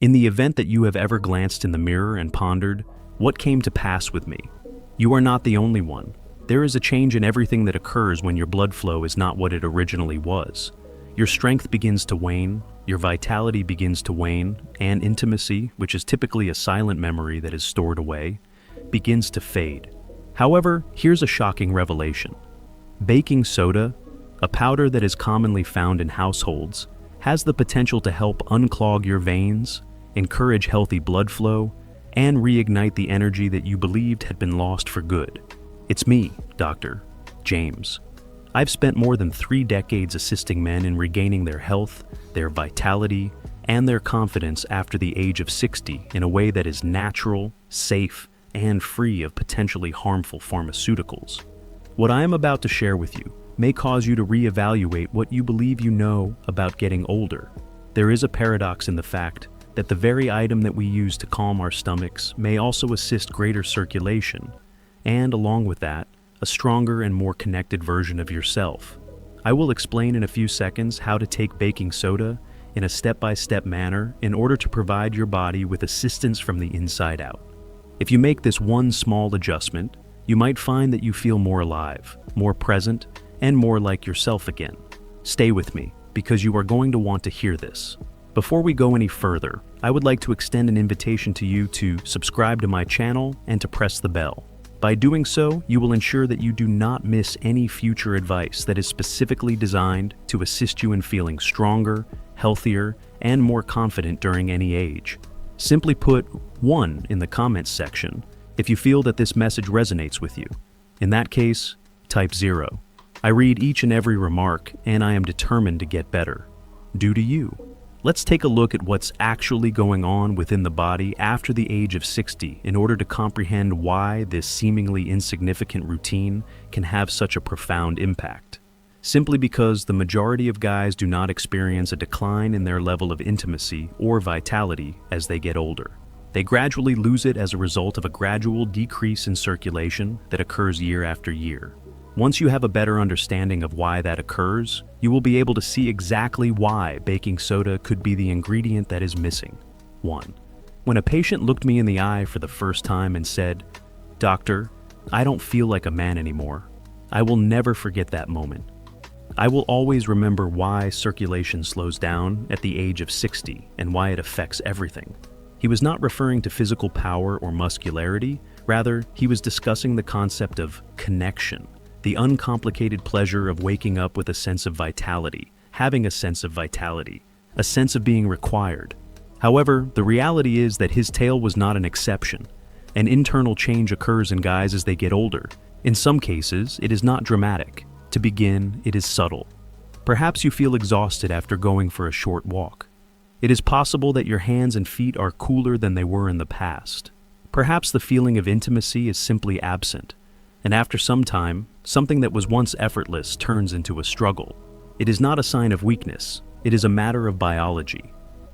In the event that you have ever glanced in the mirror and pondered, what came to pass with me? You are not the only one. There is a change in everything that occurs when your blood flow is not what it originally was. Your strength begins to wane, your vitality begins to wane, and intimacy, which is typically a silent memory that is stored away, begins to fade. However, here's a shocking revelation. Baking soda, a powder that is commonly found in households, has the potential to help unclog your veins, encourage healthy blood flow, and reignite the energy that you believed had been lost for good. It's me, Dr. James. I've spent more than 3 decades assisting men in regaining their health, their vitality, and their confidence after the age of 60 in a way that is natural, safe, and free of potentially harmful pharmaceuticals. What I am about to share with you may cause you to reevaluate what you believe you know about getting older. There is a paradox in the fact that the very item that we use to calm our stomachs may also assist greater circulation, and along with that, a stronger and more connected version of yourself. I will explain in a few seconds how to take baking soda in a step-by-step manner in order to provide your body with assistance from the inside out. If you make this one small adjustment, you might find that you feel more alive, more present, and more like yourself again. Stay with me, because you are going to want to hear this. Before we go any further, I would like to extend an invitation to you to subscribe to my channel and to press the bell. By doing so, you will ensure that you do not miss any future advice that is specifically designed to assist you in feeling stronger, healthier, and more confident during any age. Simply put 1 in the comments section if you feel that this message resonates with you. In that case, type 0. I read each and every remark, and I am determined to get better. Do to you. Let's take a look at what's actually going on within the body after the age of 60 in order to comprehend why this seemingly insignificant routine can have such a profound impact. Simply because the majority of guys do not experience a decline in their level of intimacy or vitality as they get older. They gradually lose it as a result of a gradual decrease in circulation that occurs year after year. Once you have a better understanding of why that occurs, you will be able to see exactly why baking soda could be the ingredient that is missing. 1. When a patient looked me in the eye for the first time and said, "Doctor, I don't feel like a man anymore," I will never forget that moment. I will always remember why circulation slows down at the age of 60 and why it affects everything. He was not referring to physical power or muscularity, rather, he was discussing the concept of connection. The uncomplicated pleasure of waking up with a sense of vitality, having a sense of vitality, a sense of being required. However, the reality is that his tale was not an exception. An internal change occurs in guys as they get older. In some cases, it is not dramatic. To begin, it is subtle. Perhaps you feel exhausted after going for a short walk. It is possible that your hands and feet are cooler than they were in the past. Perhaps the feeling of intimacy is simply absent. And after some time, something that was once effortless turns into a struggle. It is not a sign of weakness, it is a matter of biology.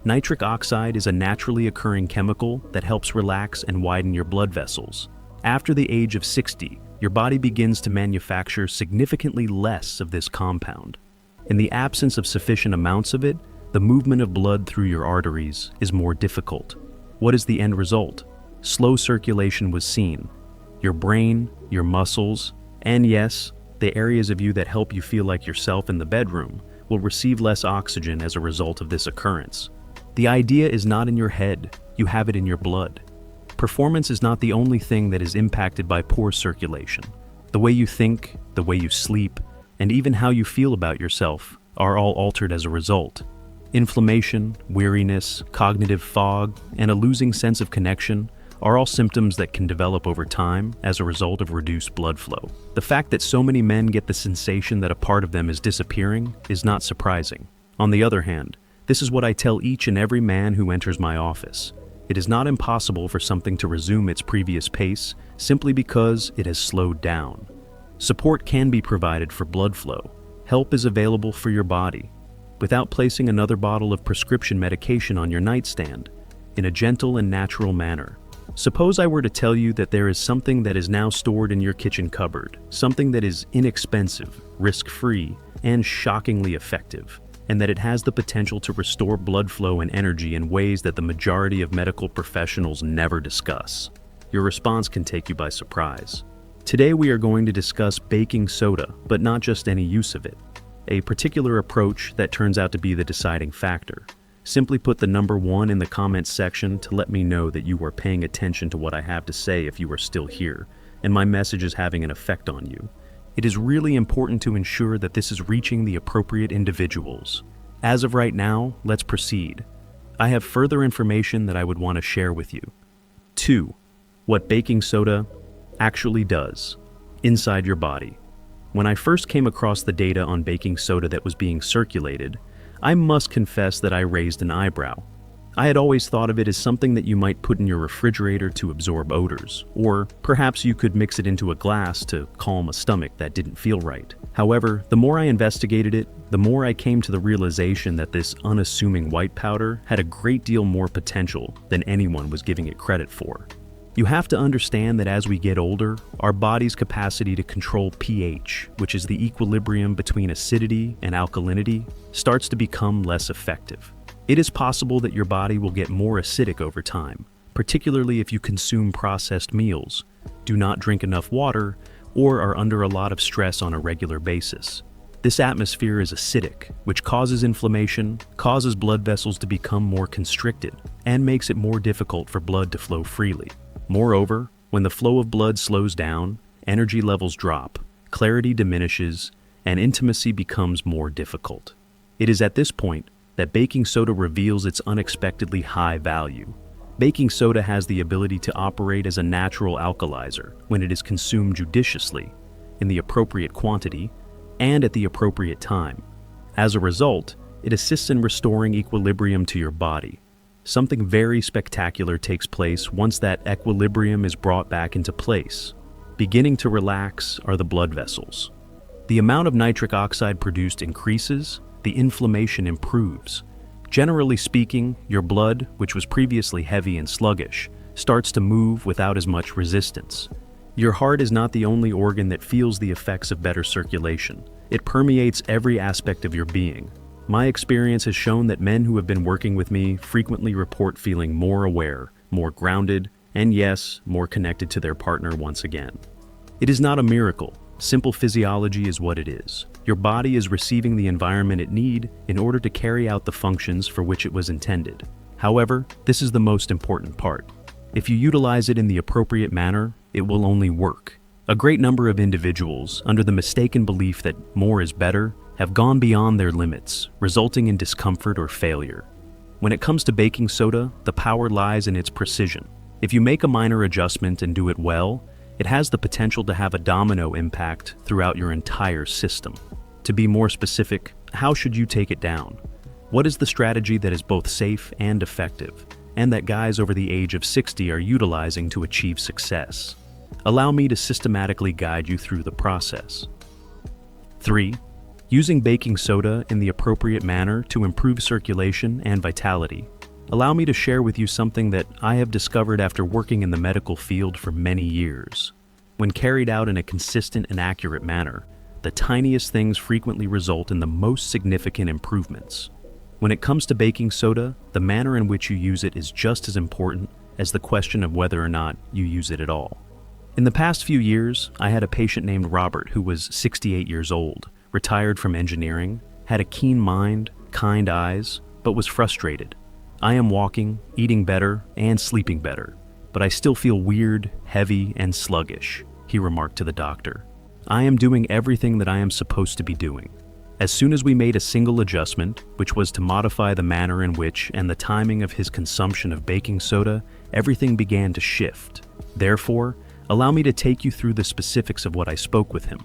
Nitric oxide is a naturally occurring chemical that helps relax and widen your blood vessels. After the age of 60, your body begins to manufacture significantly less of this compound. In the absence of sufficient amounts of it, the movement of blood through your arteries is more difficult. What is the end result? Slow circulation was seen. Your brain, your muscles, and yes, the areas of you that help you feel like yourself in the bedroom will receive less oxygen as a result of this occurrence. The idea is not in your head, you have it in your blood. Performance is not the only thing that is impacted by poor circulation. The way you think, the way you sleep, and even how you feel about yourself are all altered as a result. Inflammation, weariness, cognitive fog, and a losing sense of connection are all symptoms that can develop over time as a result of reduced blood flow. The fact that so many men get the sensation that a part of them is disappearing is not surprising. On the other hand, this is what I tell each and every man who enters my office. It is not impossible for something to resume its previous pace simply because it has slowed down. Support can be provided for blood flow. Help is available for your body. Without placing another bottle of prescription medication on your nightstand, in a gentle and natural manner. Suppose I were to tell you that there is something that is now stored in your kitchen cupboard, something that is inexpensive, risk-free, and shockingly effective. and that it has the potential to restore blood flow and energy in ways that the majority of medical professionals never discuss. Your response can take you by surprise. Today we are going to discuss baking soda, but not just any use of it. A particular approach that turns out to be the deciding factor. Simply put the number 1 in the comments section to let me know that you are paying attention to what I have to say if you are still here, and my message is having an effect on you. It is really important to ensure that this is reaching the appropriate individuals. As of right now, let's proceed. I have further information that I would want to share with you. 2. What baking soda actually does inside your body. When I first came across the data on baking soda that was being circulated, I must confess that I raised an eyebrow. I had always thought of it as something that you might put in your refrigerator to absorb odors, or perhaps you could mix it into a glass to calm a stomach that didn't feel right. However, the more I investigated it, the more I came to the realization that this unassuming white powder had a great deal more potential than anyone was giving it credit for. You have to understand that as we get older, our body's capacity to control pH, which is the equilibrium between acidity and alkalinity, starts to become less effective. It is possible that your body will get more acidic over time, particularly if you consume processed meals, do not drink enough water, or are under a lot of stress on a regular basis. This atmosphere is acidic, which causes inflammation, causes blood vessels to become more constricted, and makes it more difficult for blood to flow freely. Moreover, when the flow of blood slows down, energy levels drop, clarity diminishes, and intimacy becomes more difficult. It is at this point that baking soda reveals its unexpectedly high value. Baking soda has the ability to operate as a natural alkalizer when it is consumed judiciously, in the appropriate quantity, and at the appropriate time. As a result, it assists in restoring equilibrium to your body. Something very spectacular takes place once that equilibrium is brought back into place. Beginning to relax are the blood vessels. The amount of nitric oxide produced increases, the inflammation improves. Generally speaking, your blood, which was previously heavy and sluggish, starts to move without as much resistance. Your heart is not the only organ that feels the effects of better circulation. It permeates every aspect of your being. My experience has shown that men who have been working with me frequently report feeling more aware, more grounded, and yes, more connected to their partner once again. It is not a miracle. Simple physiology is what it is. Your body is receiving the environment it needs in order to carry out the functions for which it was intended. However, this is the most important part. If you utilize it in the appropriate manner, it will only work. A great number of individuals, under the mistaken belief that more is better, have gone beyond their limits, resulting in discomfort or failure. When it comes to baking soda, the power lies in its precision. If you make a minor adjustment and do it well, it has the potential to have a domino impact throughout your entire system. To be more specific, how should you take it down? What is the strategy that is both safe and effective, and that guys over the age of 60 are utilizing to achieve success? Allow me to systematically guide you through the process. 3. Using baking soda in the appropriate manner to improve circulation and vitality. Allow me to share with you something that I have discovered after working in the medical field for many years. When carried out in a consistent and accurate manner, the tiniest things frequently result in the most significant improvements. When it comes to baking soda, the manner in which you use it is just as important as the question of whether or not you use it at all. In the past few years, I had a patient named Robert who was 68 years old, retired from engineering, had a keen mind, kind eyes, but was frustrated. I am walking, eating better, and sleeping better, but I still feel weird, heavy, and sluggish, he remarked to the doctor. I am doing everything that I am supposed to be doing. As soon as we made a single adjustment, which was to modify the manner in which and the timing of his consumption of baking soda, everything began to shift. Therefore, allow me to take you through the specifics of what I spoke with him.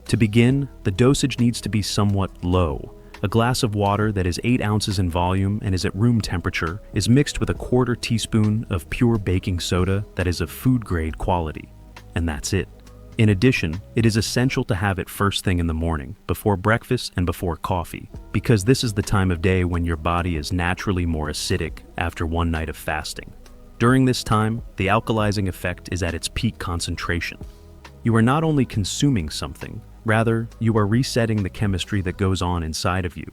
To begin, the dosage needs to be somewhat low. A glass of water that is 8 ounces in volume and is at room temperature is mixed with a 1/4 teaspoon of pure baking soda that is of food-grade quality. And that's it. In addition, it is essential to have it first thing in the morning, before breakfast and before coffee, because this is the time of day when your body is naturally more acidic after one night of fasting. During this time, the alkalizing effect is at its peak concentration. You are not only consuming something, rather, you are resetting the chemistry that goes on inside of you.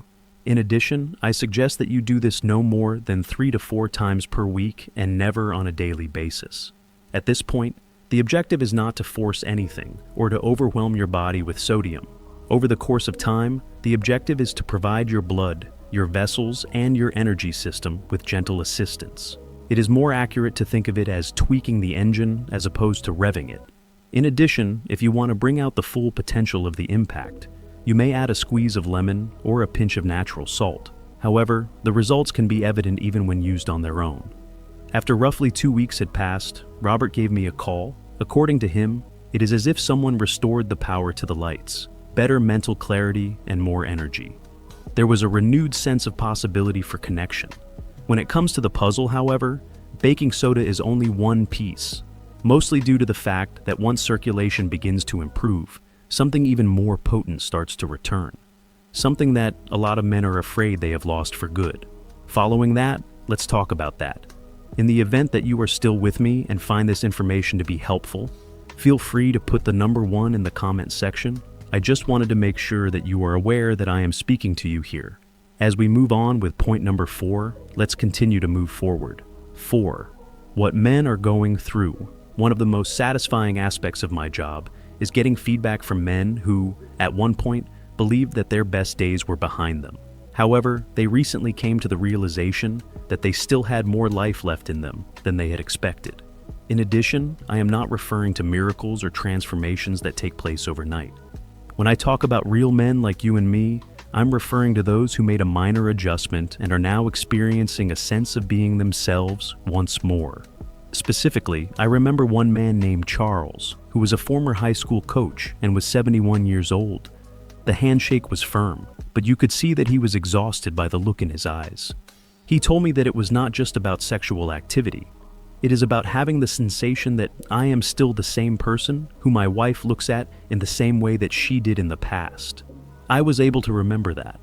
In addition, I suggest that you do this no more than 3 to 4 times per week and never on a daily basis. At this point, the objective is not to force anything or to overwhelm your body with sodium. Over the course of time, the objective is to provide your blood, your vessels, and your energy system with gentle assistance. It is more accurate to think of it as tweaking the engine as opposed to revving it. In addition, if you want to bring out the full potential of the impact, you may add a squeeze of lemon or a pinch of natural salt. However, the results can be evident even when used on their own. After roughly 2 weeks had passed, Robert gave me a call. According to him, it is as if someone restored the power to the lights, better mental clarity, and more energy. There was a renewed sense of possibility for connection. When it comes to the puzzle, however, baking soda is only one piece, mostly due to the fact that once circulation begins to improve, something even more potent starts to return. Something that a lot of men are afraid they have lost for good. Following that, let's talk about that. In the event that you are still with me and find this information to be helpful, feel free to put the number 1 in the comment section. I just wanted to make sure that you are aware that I am speaking to you here. As we move on with point number 4, let's continue to move forward. 4. What men are going through. One of the most satisfying aspects of my job is getting feedback from men who, at one point, believed that their best days were behind them. However, they recently came to the realization that they still had more life left in them than they had expected. In addition, I am not referring to miracles or transformations that take place overnight. When I talk about real men like you and me, I'm referring to those who made a minor adjustment and are now experiencing a sense of being themselves once more. Specifically, I remember one man named Charles, who was a former high school coach and was 71 years old. The handshake was firm, but you could see that he was exhausted by the look in his eyes. He told me that it was not just about sexual activity. It is about having the sensation that I am still the same person who my wife looks at in the same way that she did in the past. I was able to remember that.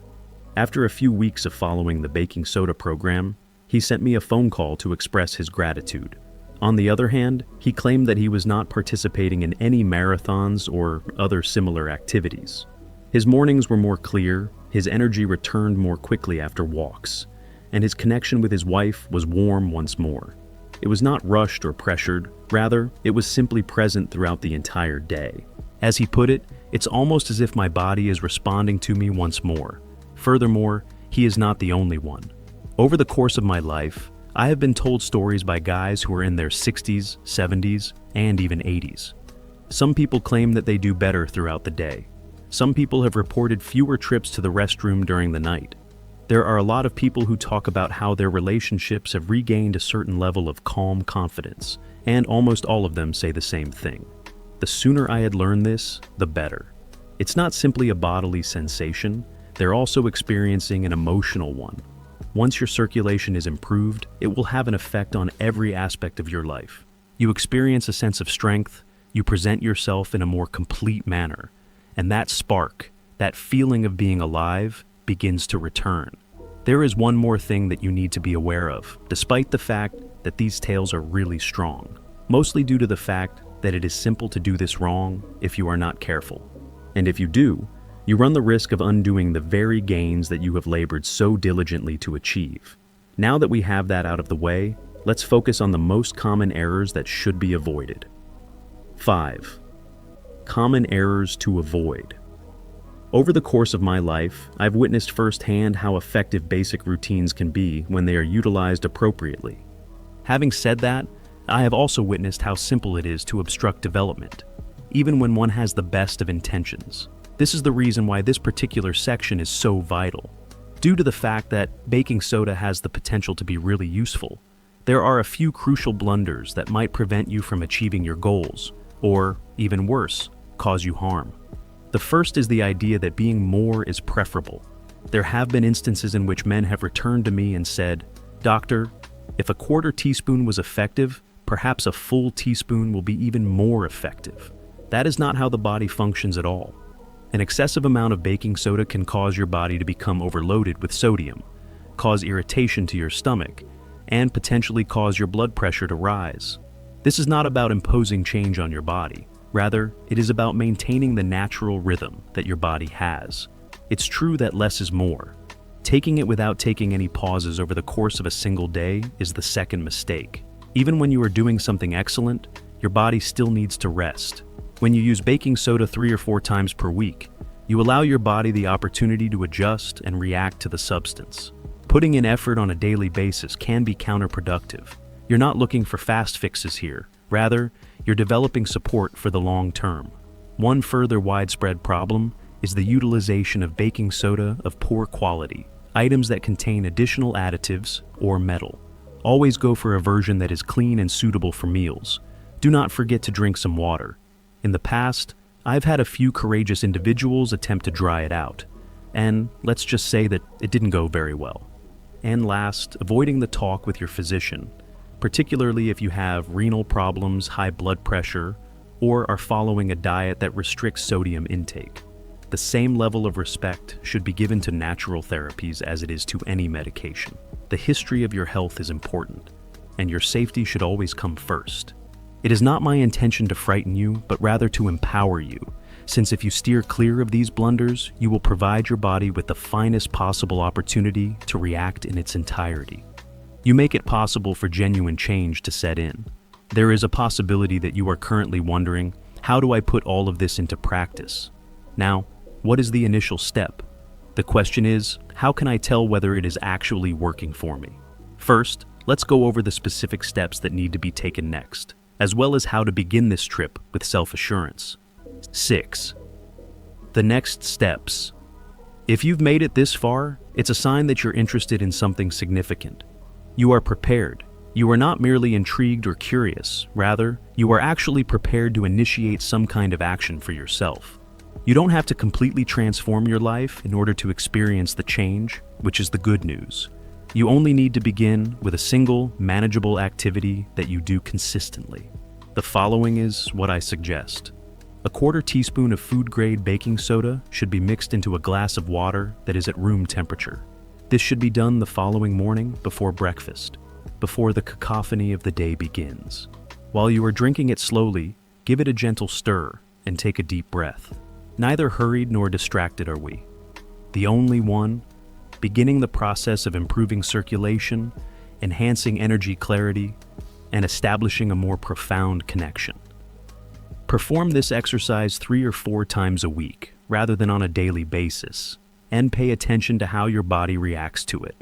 After a few weeks of following the baking soda program, he sent me a phone call to express his gratitude. On the other hand, he claimed that he was not participating in any marathons or other similar activities. His mornings were more clear, his energy returned more quickly after walks, and his connection with his wife was warm once more. It was not rushed or pressured, rather, it was simply present throughout the entire day. As he put it, it's almost as if my body is responding to me once more. Furthermore, he is not the only one. Over the course of my life, I have been told stories by guys who are in their 60s, 70s, and even 80s. Some people claim that they do better throughout the day. Some people have reported fewer trips to the restroom during the night. There are a lot of people who talk about how their relationships have regained a certain level of calm confidence, and almost all of them say the same thing. The sooner I had learned this, the better. It's not simply a bodily sensation, they're also experiencing an emotional one. Once your circulation is improved, it will have an effect on every aspect of your life. You experience a sense of strength, you present yourself in a more complete manner, and that spark, that feeling of being alive, begins to return. There is one more thing that you need to be aware of, despite the fact that these tales are really strong, mostly due to the fact that it is simple to do this wrong if you are not careful. And if you do, you run the risk of undoing the very gains that you have labored so diligently to achieve. Now that we have that out of the way, let's focus on the most common errors that should be avoided. 5. Common errors to avoid. Over the course of my life, I've witnessed firsthand how effective basic routines can be when they are utilized appropriately. Having said that, I have also witnessed how simple it is to obstruct development, even when one has the best of intentions. This is the reason why this particular section is so vital. Due to the fact that baking soda has the potential to be really useful, there are a few crucial blunders that might prevent you from achieving your goals, or, even worse, cause you harm. The first is the idea that being more is preferable. There have been instances in which men have returned to me and said, "Doctor, if a quarter teaspoon was effective, perhaps a full teaspoon will be even more effective." That is not how the body functions at all. An excessive amount of baking soda can cause your body to become overloaded with sodium, cause irritation to your stomach, and potentially cause your blood pressure to rise. This is not about imposing change on your body. Rather, it is about maintaining the natural rhythm that your body has. It's true that less is more. Taking it without taking any pauses over the course of a single day is the second mistake. Even when you are doing something excellent, your body still needs to rest. When you use baking soda 3 or 4 times per week, you allow your body the opportunity to adjust and react to the substance. Putting in effort on a daily basis can be counterproductive. You're not looking for fast fixes here. Rather, you're developing support for the long term. One further widespread problem is the utilization of baking soda of poor quality, items that contain additional additives or metal. Always go for a version that is clean and suitable for meals. Do not forget to drink some water. In the past, I've had a few courageous individuals attempt to dry it out, and let's just say that it didn't go very well. And last, avoiding the talk with your physician, particularly if you have renal problems, high blood pressure, or are following a diet that restricts sodium intake. The same level of respect should be given to natural therapies as it is to any medication. The history of your health is important, and your safety should always come first. It is not my intention to frighten you, but rather to empower you, since if you steer clear of these blunders, you will provide your body with the finest possible opportunity to react in its entirety. You make it possible for genuine change to set in. There is a possibility that you are currently wondering, how do I put all of this into practice? Now, what is the initial step? The question is, how can I tell whether it is actually working for me? First, let's go over the specific steps that need to be taken next, as well as how to begin this trip with self-assurance. 6. The next steps. If you've made it this far, it's a sign that you're interested in something significant. You are prepared. You are not merely intrigued or curious. Rather, you are actually prepared to initiate some kind of action for yourself. You don't have to completely transform your life in order to experience the change, which is the good news. You only need to begin with a single, manageable activity that you do consistently. The following is what I suggest. A 1/4 teaspoon of food-grade baking soda should be mixed into a glass of water that is at room temperature. This should be done the following morning before breakfast, before the cacophony of the day begins. While you are drinking it slowly, give it a gentle stir and take a deep breath. Neither hurried nor distracted are we. The only one, beginning the process of improving circulation, enhancing energy clarity, and establishing a more profound connection. Perform this exercise 3 or 4 times a week, rather than on a daily basis, and pay attention to how your body reacts to it.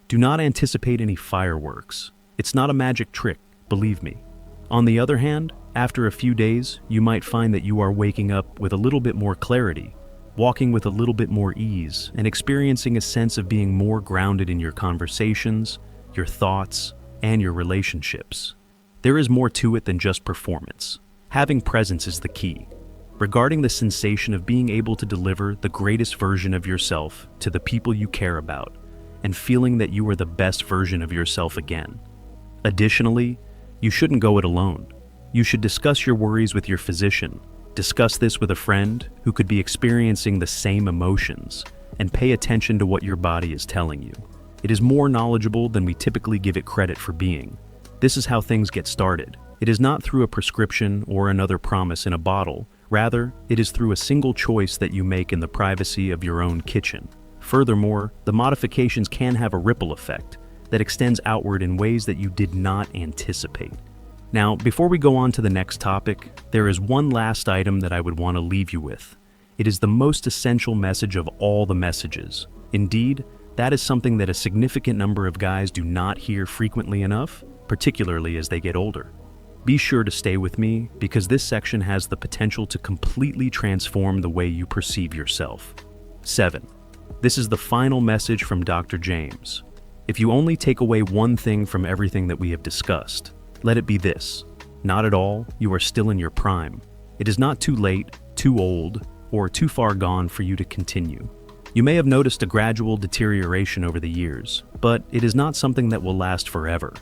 Do not anticipate any fireworks. It's not a magic trick, believe me. On the other hand, after a few days, you might find that you are waking up with a little bit more clarity, walking with a little bit more ease, and experiencing a sense of being more grounded in your conversations, your thoughts, and your relationships. There is more to it than just performance. Having presence is the key. Regarding the sensation of being able to deliver the greatest version of yourself to the people you care about, and feeling that you are the best version of yourself again. Additionally, you shouldn't go it alone. You should discuss your worries with your physician. Discuss this with a friend who could be experiencing the same emotions, and pay attention to what your body is telling you. It is more knowledgeable than we typically give it credit for being. This is how things get started. It is not through a prescription or another promise in a bottle. Rather, it is through a single choice that you make in the privacy of your own kitchen. Furthermore, the modifications can have a ripple effect that extends outward in ways that you did not anticipate. Now, before we go on to the next topic, there is one last item that I would want to leave you with. It is the most essential message of all the messages. Indeed, that is something that a significant number of guys do not hear frequently enough, particularly as they get older. Be sure to stay with me, because this section has the potential to completely transform the way you perceive yourself. 7. This is the final message from Dr. James. If you only take away one thing from everything that we have discussed, let it be this: not at all, you are still in your prime. It is not too late, too old, or too far gone for you to continue. You may have noticed a gradual deterioration over the years, but it is not something that will last forever.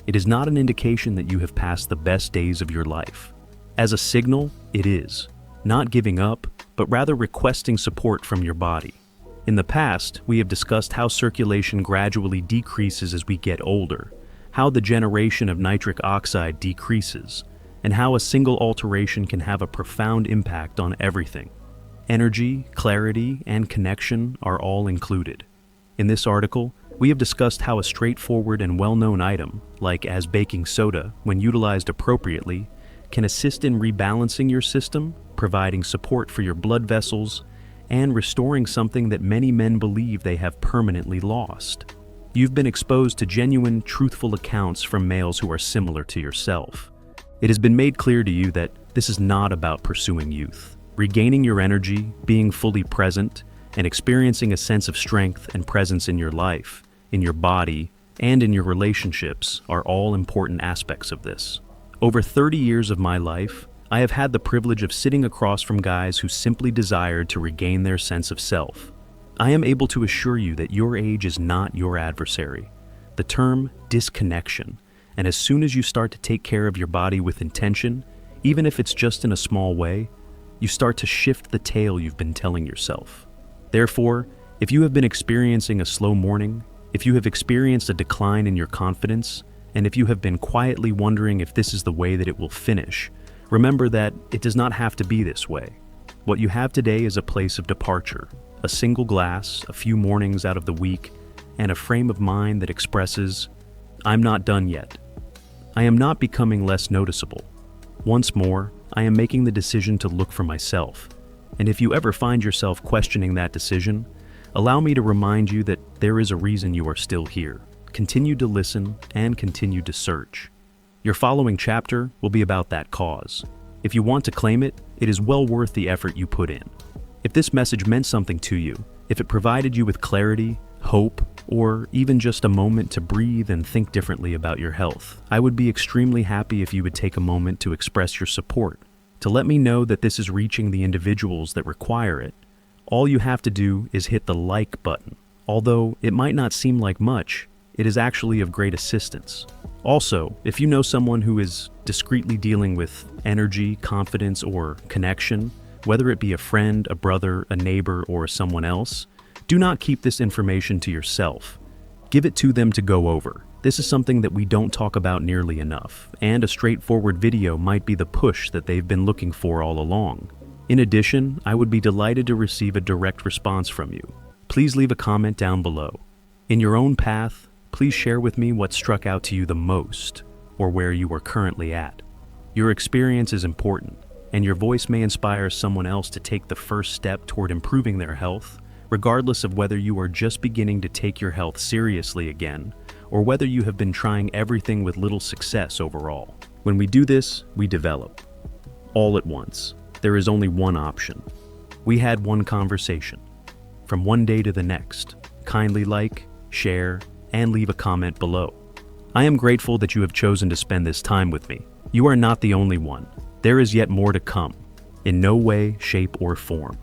It is not an indication that you have passed the best days of your life. As a signal, it is. Not giving up, but rather requesting support from your body. In the past, we have discussed how circulation gradually decreases as we get older, how the generation of nitric oxide decreases, and how a single alteration can have a profound impact on everything. Energy, clarity, and connection are all included. In this article, we have discussed how a straightforward and well-known item, like as baking soda, when utilized appropriately, can assist in rebalancing your system, providing support for your blood vessels, and restoring something that many men believe they have permanently lost. You've been exposed to genuine, truthful accounts from males who are similar to yourself. It has been made clear to you that this is not about pursuing youth. Regaining your energy, being fully present, and experiencing a sense of strength and presence in your life, in your body, and in your relationships are all important aspects of this. Over 30 years of my life, I have had the privilege of sitting across from guys who simply desired to regain their sense of self. I am able to assure you that your age is not your adversary. The term disconnection, and as soon as you start to take care of your body with intention, even if it's just in a small way, you start to shift the tale you've been telling yourself. Therefore, if you have been experiencing a slow morning, if you have experienced a decline in your confidence, and if you have been quietly wondering if this is the way that it will finish, remember that it does not have to be this way. What you have today is a place of departure, a single glass, a few mornings out of the week, and a frame of mind that expresses, "I'm not done yet. I am not becoming less noticeable. Once more, I am making the decision to look for myself." And if you ever find yourself questioning that decision, allow me to remind you that there is a reason you are still here. Continue to listen and continue to search. Your following chapter will be about that cause. If you want to claim it, it is well worth the effort you put in. If this message meant something to you, if it provided you with clarity, hope, or even just a moment to breathe and think differently about your health, I would be extremely happy if you would take a moment to express your support, to let me know that this is reaching the individuals that require it. All you have to do is hit the like button. Although it might not seem like much, it is actually of great assistance. Also, if you know someone who is discreetly dealing with energy, confidence, or connection, whether it be a friend, a brother, a neighbor, or someone else, do not keep this information to yourself. Give it to them to go over. This is something that we don't talk about nearly enough, and a straightforward video might be the push that they've been looking for all along. In addition, I would be delighted to receive a direct response from you. Please leave a comment down below. In your own path, please share with me what struck out to you the most, or where you are currently at. Your experience is important, and your voice may inspire someone else to take the first step toward improving their health, regardless of whether you are just beginning to take your health seriously again, or whether you have been trying everything with little success overall. When we do this, we develop. All at once. There is only one option. We had one conversation. From one day to the next, kindly like, share, and leave a comment below. I am grateful that you have chosen to spend this time with me. You are not the only one. There is yet more to come. In no way, shape, or form